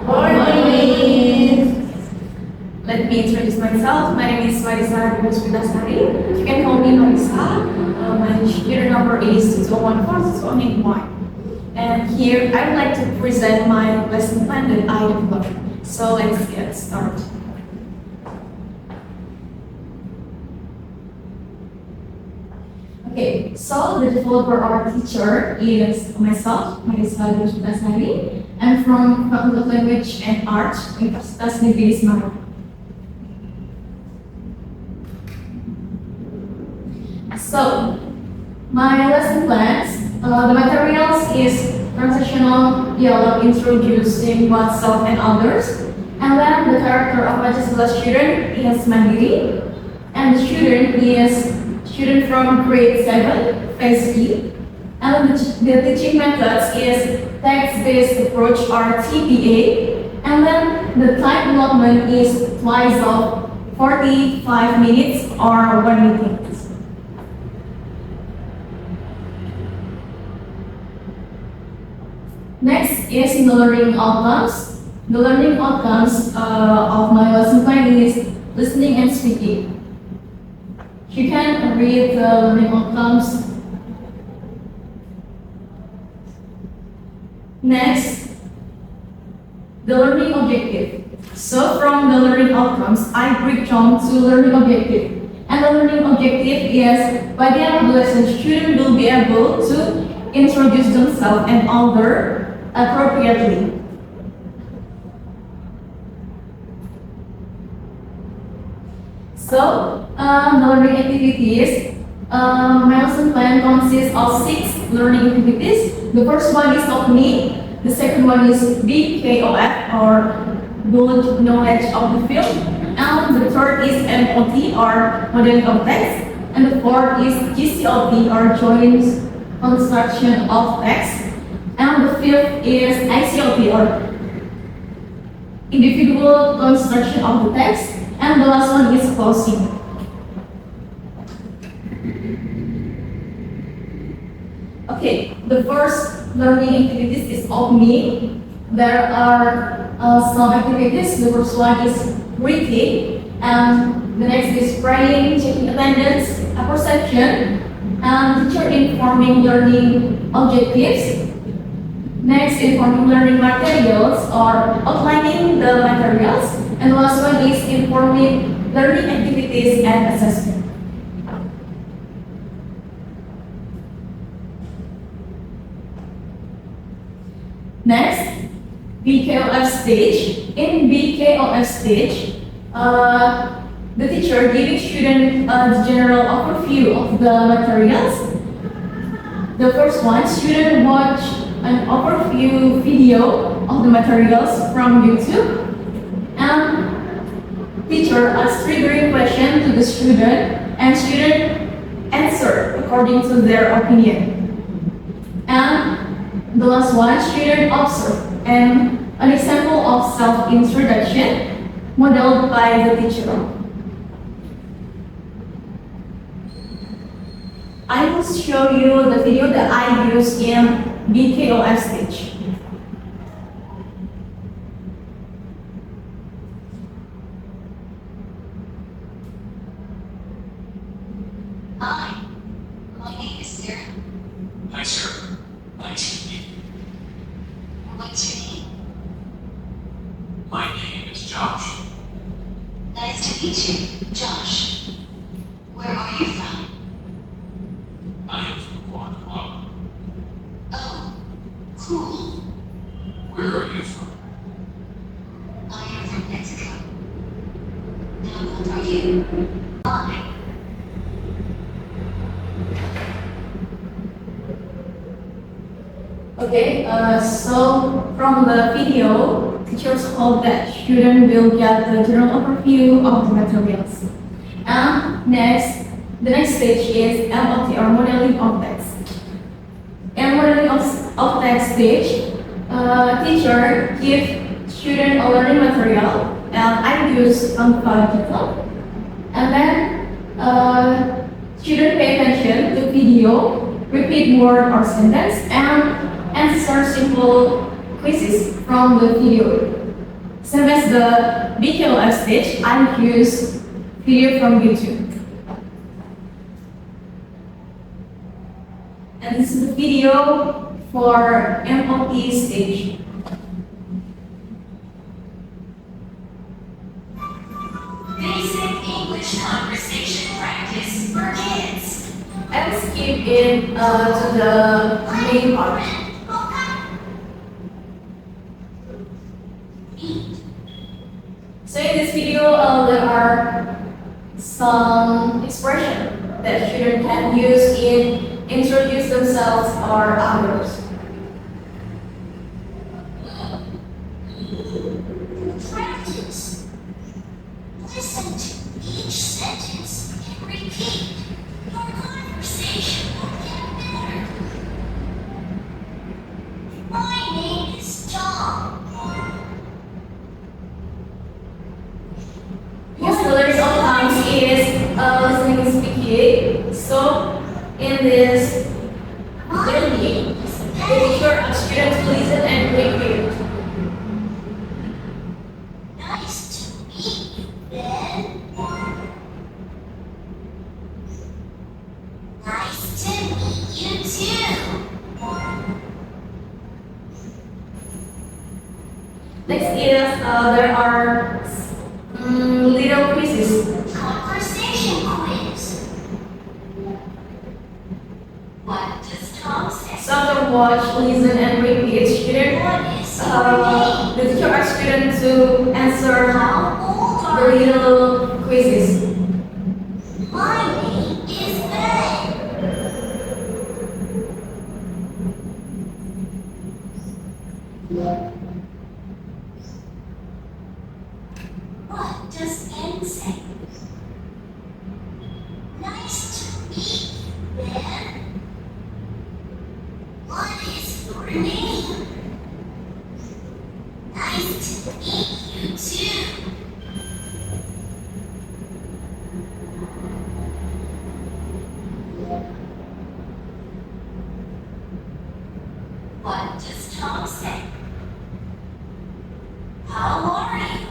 Morning. Let me introduce myself. My name is Marisa Puspitasari. You can call me Marisa. My student number is 214-281. And here I would like to present my lesson plan that I developed. So let's get started. Okay, so the developer or teacher is myself, Marisa Puspitasari. I'm from Faculty of Language and Art, Puspitasari. So, my lesson plans, the materials is transitional dialogue introducing oneself and others, and then the character of Pancasila student is Mandiri, and the student is student from grade 7, Ph.D, and the teaching methods is text-based approach or T.P.A, and then the time allotment is twice of 45 minutes or 1 meeting. Next is the learning outcomes. The learning outcomes of my lesson plan is listening and speaking. You can read the learning outcomes. Next, the learning objective. So from the learning outcomes, I break down to learning objective. And the learning objective is by the end of the lesson, student will be able to introduce themselves and others appropriately. So, the learning activities, my lesson plan consists of 6 learning activities. The first one is of me, the second one is BKOF or Good Knowledge of the Field, and the third is M.Ed or Modeling of Text, and the fourth is GCLT or Joint Construction of Text. And the fifth is ICLT or individual construction of the text, and the last one is closing. Okay, the first learning activities is of me. There are some activities. The first one is reading, and the next is praying, checking attendance, perception, and teacher informing learning objectives. Next, informing learning materials or outlining the materials. And the last one is informing learning activities and assessment. Next, BKOF stage. In BKOF stage, the teacher giving student a general overview of the materials. The first one, student watch an overview video of the materials from YouTube, and teacher asks triggering question to the student, and student answer according to their opinion. And the last one, student observe and an example of self-introduction modeled by the teacher. I will show you the video that I used in BKOF stage. Hi, my name is Sarah. Hi, sir. Nice to meet you. What's your name? My name is Josh. Nice to meet you, Josh. Where are you from? I am from Guatemala. Oh, cool. Where are you from? I am from Mexico. How old are you? Hi. Okay, so from the video, teachers hope that student will get the general overview of the materials. And next, the next stage is M.Ed or modeling of text. In modeling of text stage, teacher give student a learning material, and I use Puspitasari, and then student pay attention to video, repeat word or sentence, and answer simple quizzes from the video. Same as the BKOF stage, I use video from YouTube. And this is the video for M.Ed stage. Basic English conversation practice for kids. And skip it to the main part. So in this video, there are some expressions that students can use in introduce themselves or others. Practice. Listen to each sentence and repeat. Your conversation will get better. My name is Tom. Because the lyrics sometimes is listening and speaking. So in this learning, the teacher asks students to listen and repeat. Nice to meet you, Ben. Nice to meet you too. Next is there are little quizzes. Conversation quiz. What does Tom say? So after watch, listen, and repeat, student, What is your name? the teacher asks students to answer How old the are you? little quizzes. My name is Ben. What does Ben say? Nice to meet you, Ben. What is your name? Nice to meet you too. What does Tom say? How are you?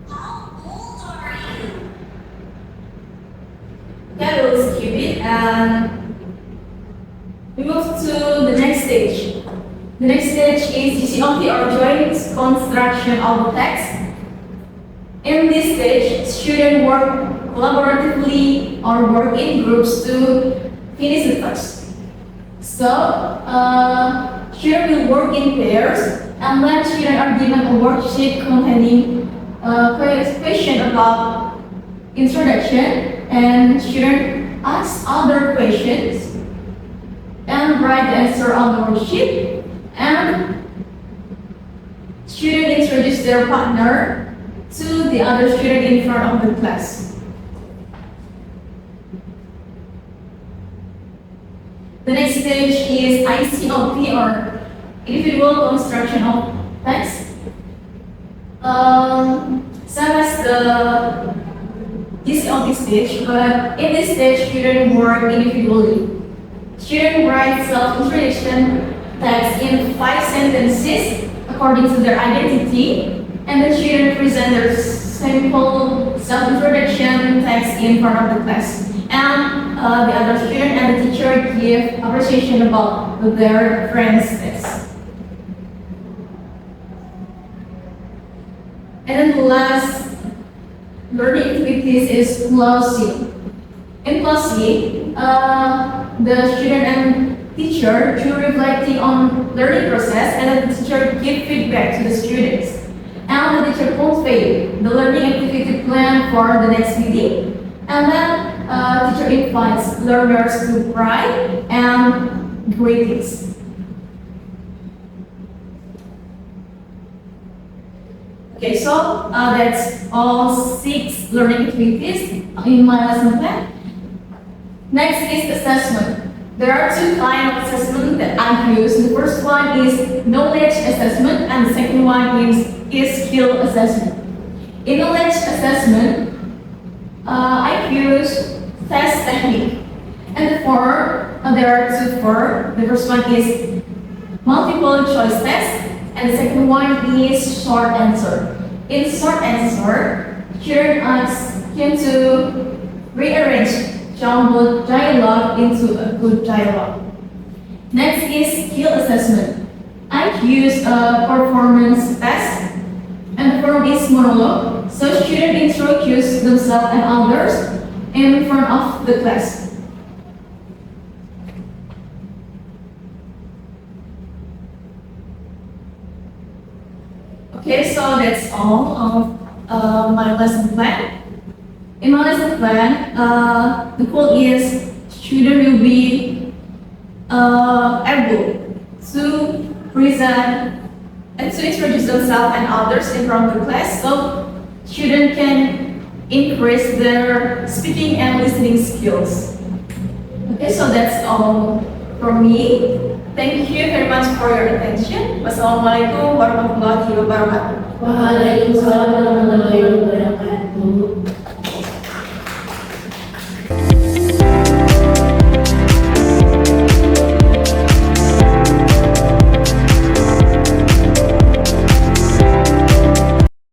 How old are you? Okay, we'll skip it and we move to the next stage. The next stage is GCOT or joint construction of the text. In this stage, students work collaboratively or work in groups to finish the text. So, students will work in pairs, and then students are given a worksheet containing question about introduction, and students ask other questions and write the answer on the worksheet, and students introduce their partner to the other student in front of the class. The next stage is ICOP or individual construction of text. Same as the GCOP stage, but in this stage, students work individually. Students write self-introduction text in 5 sentences according to their identity, and the students present their simple self-introduction text in front of the class. And the other student and the teacher give appreciation about their friend's text. And then the last learning activities is closing. In closing, the student and teacher to reflecting on learning process, and the teacher give feedback to the students. And the teacher convey the learning activity plan for the next meeting. And then teacher invites learners to write and greetings. Okay, so that's all 6 learning activities in my lesson plan. Next is assessment. There are 2 kinds of assessment that I use. The first one is knowledge assessment, and the second one is skill assessment. In knowledge assessment, I use test technique. And the form, there are 2 forms. The first one is multiple choice test, and the second one is short answer. In short answer, children ask him to rearrange jumbled dialogue into a good dialogue. Next is skill assessment. I use a performance test, and the form is monologue, so students introduce themselves and others in front of the class. Okay, so that's all of my lesson plan. In my lesson plan, the goal is student will be able to present and to introduce themselves and others in front of the class, so students can increase their speaking and listening skills. Okay, so that's all from me. Thank you very much for your attention. Wassalamualaikum warahmatullahi wabarakatuh. Waalaikumsalam warahmatullahi wabarakatuh.